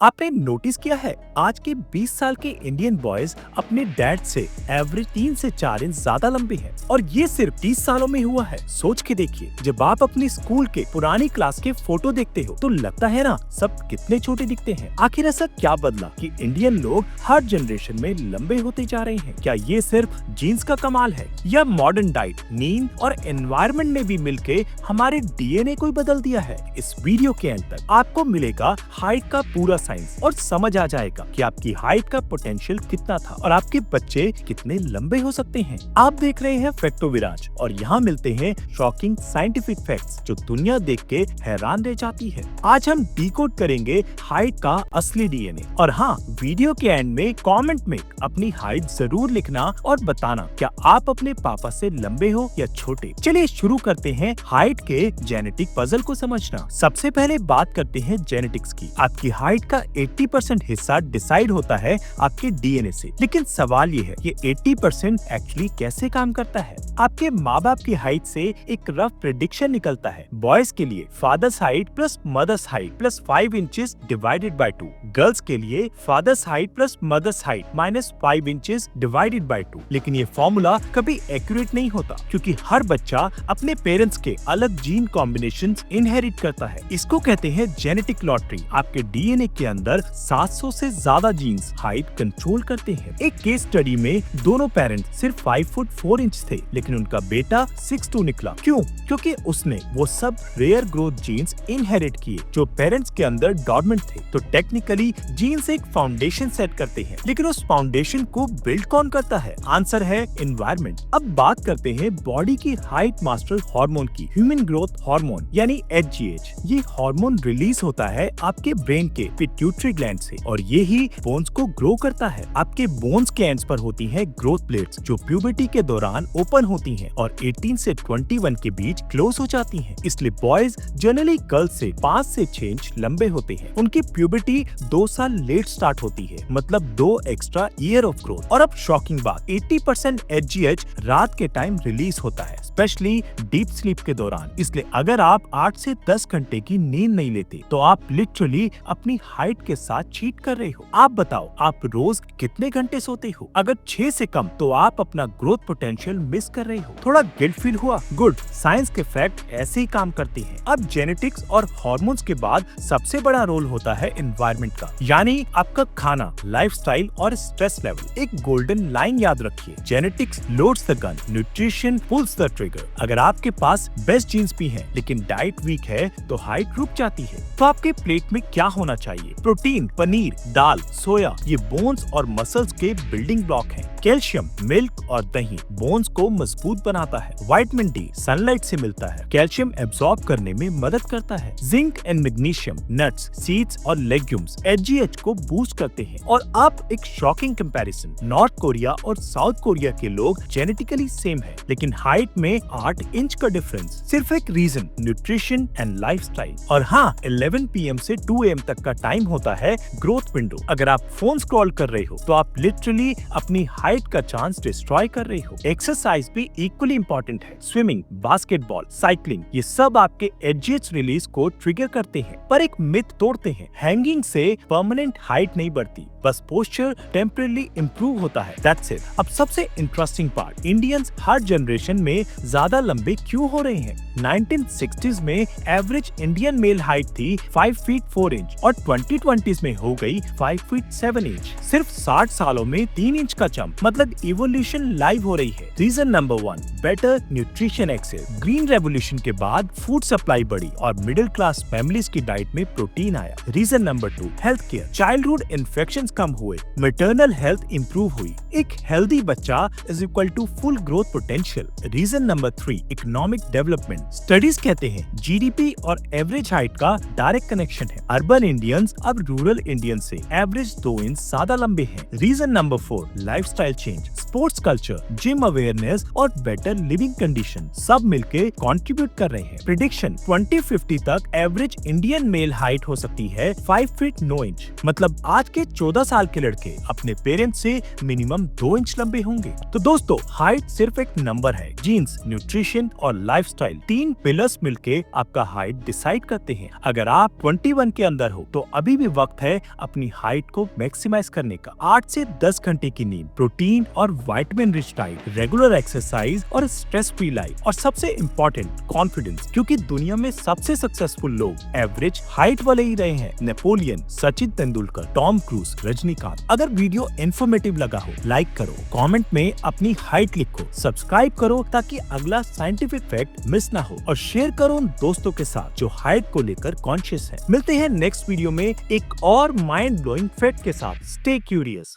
आपने नोटिस किया है आज के 20 साल के इंडियन बॉयज अपने डैड से एवरेज 3 से 4 इंच ज्यादा लंबे हैं और ये सिर्फ 30 सालों में हुआ है। सोच के देखिए, जब आप अपनी स्कूल के पुरानी क्लास के फोटो देखते हो तो लगता है ना सब कितने छोटे दिखते हैं। आखिर ऐसा क्या बदला कि इंडियन लोग हर जनरेशन में लंबे होते जा रहे हैं? क्या ये सिर्फ जीन्स का कमाल है या मॉडर्न डाइट, नींद और एनवायरनमेंट ने भी मिलके हमारे डीएनए को बदल दिया है? इस वीडियो के अंत तक आपको मिलेगा हाइट का पूरा साइंस और समझ आ जाएगा कि आपकी हाइट का पोटेंशियल कितना था और आपके बच्चे कितने लंबे हो सकते हैं। आप देख रहे हैं फैक्टो विराज और यहाँ मिलते हैं शॉकिंग साइंटिफिक फैक्ट्स जो दुनिया देख के हैरान रह जाती है। आज हम डिकोड करेंगे हाइट का असली डीएनए। और हाँ, वीडियो के एंड में कमेंट में अपनी हाइट जरूर लिखना और बताना क्या आप अपने पापा से लंबे हो या छोटे। चलिए शुरू करते हैं हाइट के जेनेटिक पजल को समझना। सबसे पहले बात करते हैं जेनेटिक्स की। आपकी हाइट का 80% हिस्सा डिसाइड होता है आपके डीएनए से, लेकिन सवाल ये है ये 80% एक्चुअली कैसे काम करता है? आपके माँ बाप की हाइट से एक रफ प्रेडिक्शन निकलता है। बॉयज के लिए father's height plus mother's height plus 5 inches divided by 2। Girls के लिए father's height plus mother's height minus 5 inches divided by 2। लेकिन ये फॉर्मूला कभी एक्यूरेट नहीं होता क्योंकि हर बच्चा अपने पेरेंट्स के अलग जीन कॉम्बिनेशंस इनहेरिट करता है। इसको कहते हैं जेनेटिक लॉटरी। आपके डीएनए के अंदर 700 से ज्यादा जीन्स हाइट कंट्रोल करते हैं। एक केस स्टडी में दोनों पेरेंट्स सिर्फ 5 फुट 4 इंच थे, लेकिन उनका बेटा 6'2" निकला। क्यों? क्योंकि उसने वो सब रेयर ग्रोथ जीन्स इनहेरिट किए जो पेरेंट्स के अंदर डॉर्मेंट थे। तो टेक्निकली जीन्स एक फाउंडेशन सेट करते हैं, लेकिन उस फाउंडेशन को बिल्ड कौन करता है? आंसर है एनवायरनमेंट। अब बात करते हैं बॉडी की हाइट मास्टर हार्मोन की, ह्यूमन ग्रोथ हार्मोन यानी HGH। ये हार्मोन रिलीज होता है आपके ब्रेन के पिट्यूटरी ग्लैंड से और ये ही बोन्स को ग्रो करता है। आपके बोन्स के एंड्स पर होती हैं ग्रोथ प्लेट्स जो प्यूबर्टी के दौरान ओपन होती हैं और 18 से 21 के बीच क्लोज हो जाती हैं। इसलिए बॉयज जनरली गर्ल्स से 5 से 6 इंच लंबे होते हैं। उनकी प्यूबर्टी 2 साल लेट स्टार्ट होती है, मतलब 2 एक्स्ट्रा ईयर ऑफ ग्रोथ। और अब शॉकिंग बात, 80% HGH रात के टाइम रिलीज होता है, स्पेशली डीप स्लीप के दौरान। इसलिए अगर आप 8 से 10 घंटे की नींद नहीं लेते तो आप लिटरली अपनी हाइट के साथ चीट कर रहे हो। आप बताओ, आप रोज कितने घंटे सोते हो? अगर 6 से कम तो आप अपना ग्रोथ पोटेंशियल मिस कर रहे हो। थोड़ा गिल्ट फील हुआ? गुड, साइंस के फैक्ट ऐसे ही काम करते हैं। अब जेनेटिक्स और हार्मोन्स के बाद सबसे बड़ा रोल होता है एनवायरनमेंट का, यानी आपका खाना, लाइफस्टाइल और स्ट्रेस लेवल। एक गोल्डन लाइन याद रखिए, genetics loads the gun, nutrition pulls the trigger. अगर आपके पास बेस्ट जीन्स भी हैं, लेकिन डाइट वीक है तो हाइट रुक जाती है। तो आपके प्लेट में क्या होना चाहिए? प्रोटीन, पनीर, दाल, सोया, ये बोन्स और मसल्स के बिल्डिंग ब्लॉक हैं। कैल्शियम, मिल्क और दही बोन्स को मजबूत बनाता है। विटामिन डी सनलाइट से मिलता है, कैल्शियम एब्सॉर्ब करने में मदद करता है। Zinc and magnesium nuts, seeds और लेग्यूम्स HGH को बूस्ट करते हैं। और अब एक शॉकिंग कंपैरिजन, नॉर्थ कोरिया और साउथ कोरिया के लोग जेनेटिकली सेम है, लेकिन हाइट में 8 इंच का डिफरेंस। सिर्फ एक रीजन, न्यूट्रिशन एंड लाइफस्टाइल। और हाँ, 11 PM से 2 AM तक का टाइम होता है ग्रोथ विंडो। अगर आप फोन स्क्रॉल कर रहे हो तो आप लिटरली अपनी हाइट का चांस डिस्ट्रॉय कर रहे हो। एक्सरसाइज भी इक्वली इंपॉर्टेंट है। स्विमिंग, बास्केटबॉल, साइकिलिंग, ये सब आपके HGH रिलीज को ट्रिगर करते हैं। पर एक मिथ तोड़ते हैं, हैंगिंग से परमानेंट हाइट नहीं बढ़ती, बस पोस्चर टेम्परेली इंप्रूव होता है। That's it। अब सबसे इंटरेस्टिंग पार्ट, इंडियंस हर जनरेशन में ज्यादा लंबे क्यों हो रहे हैं? 1960s में एवरेज इंडियन मेल हाइट थी 5 फीट 4 इंच और 2020s में हो गई 5 फीट 7 इंच। सिर्फ 60 सालों में 3 इंच का जंप, मतलब इवोल्यूशन लाइव हो रही है। Reason number 1, better nutrition access. Green revolution के बाद फूड सप्लाई बढ़ी और मिडिल क्लास फैमिलीज की डाइट में प्रोटीन आया। Reason number 2, health care. Childhood infections कम हुए, मैटरनल हेल्थ इंप्रूव हुई। एक हेल्दी बच्चा is equal to full growth potential. Reason number 3, economic development. Studies कहते हैं GDP और एवरेज हाइट का डायरेक्ट कनेक्शन है। अर्बन इंडियंस अब रूरल इंडियंस से एवरेज 2 इंच ज्यादा लंबे हैं। Reason number 4, lifestyle change, sports culture, gym awareness और बेटर लिविंग कंडीशन सब मिलके कंट्रीब्यूट कर रहे हैं। प्रेडिक्शन 2050 तक एवरेज इंडियन मेल हाइट हो सकती है 5 फीट 9 इंच। मतलब आज के 14 साल के लड़के अपने पेरेंट्स से मिनिमम करीबन 2 इंच लंबे होंगे। तो दोस्तों, हाइट सिर्फ एक नंबर है। जीन्स, न्यूट्रिशन और लाइफस्टाइल, 3 पिलर्स मिलके आपका हाइट डिसाइड करते हैं। अगर आप 21 के अंदर हो तो अभी भी वक्त है अपनी हाइट को मैक्सिमाइज करने का। 8 से 10 घंटे की नींद, प्रोटीन और vitamin rich diet, regular exercise और स्ट्रेस फ्री लाइफ, और सबसे इम्पोर्टेंट कॉन्फिडेंस, क्योंकि दुनिया में सबसे सक्सेसफुल लोग एवरेज हाइट वाले ही रहे हैं। Napoleon, Sachin Tendulkar, Tom cruise, Rajinikanth. अगर वीडियो इन्फॉर्मेटिव लगा हो, लाइक करो, कमेंट में अपनी हाइट लिखो, सब्सक्राइब करो ताकि अगला साइंटिफिक फैक्ट मिस ना हो, और शेयर करो उन दोस्तों के साथ जो हाइट को लेकर कॉन्शियस है। मिलते हैं नेक्स्ट वीडियो में एक और माइंड ब्लोइंग फैक्ट के साथ। Stay curious.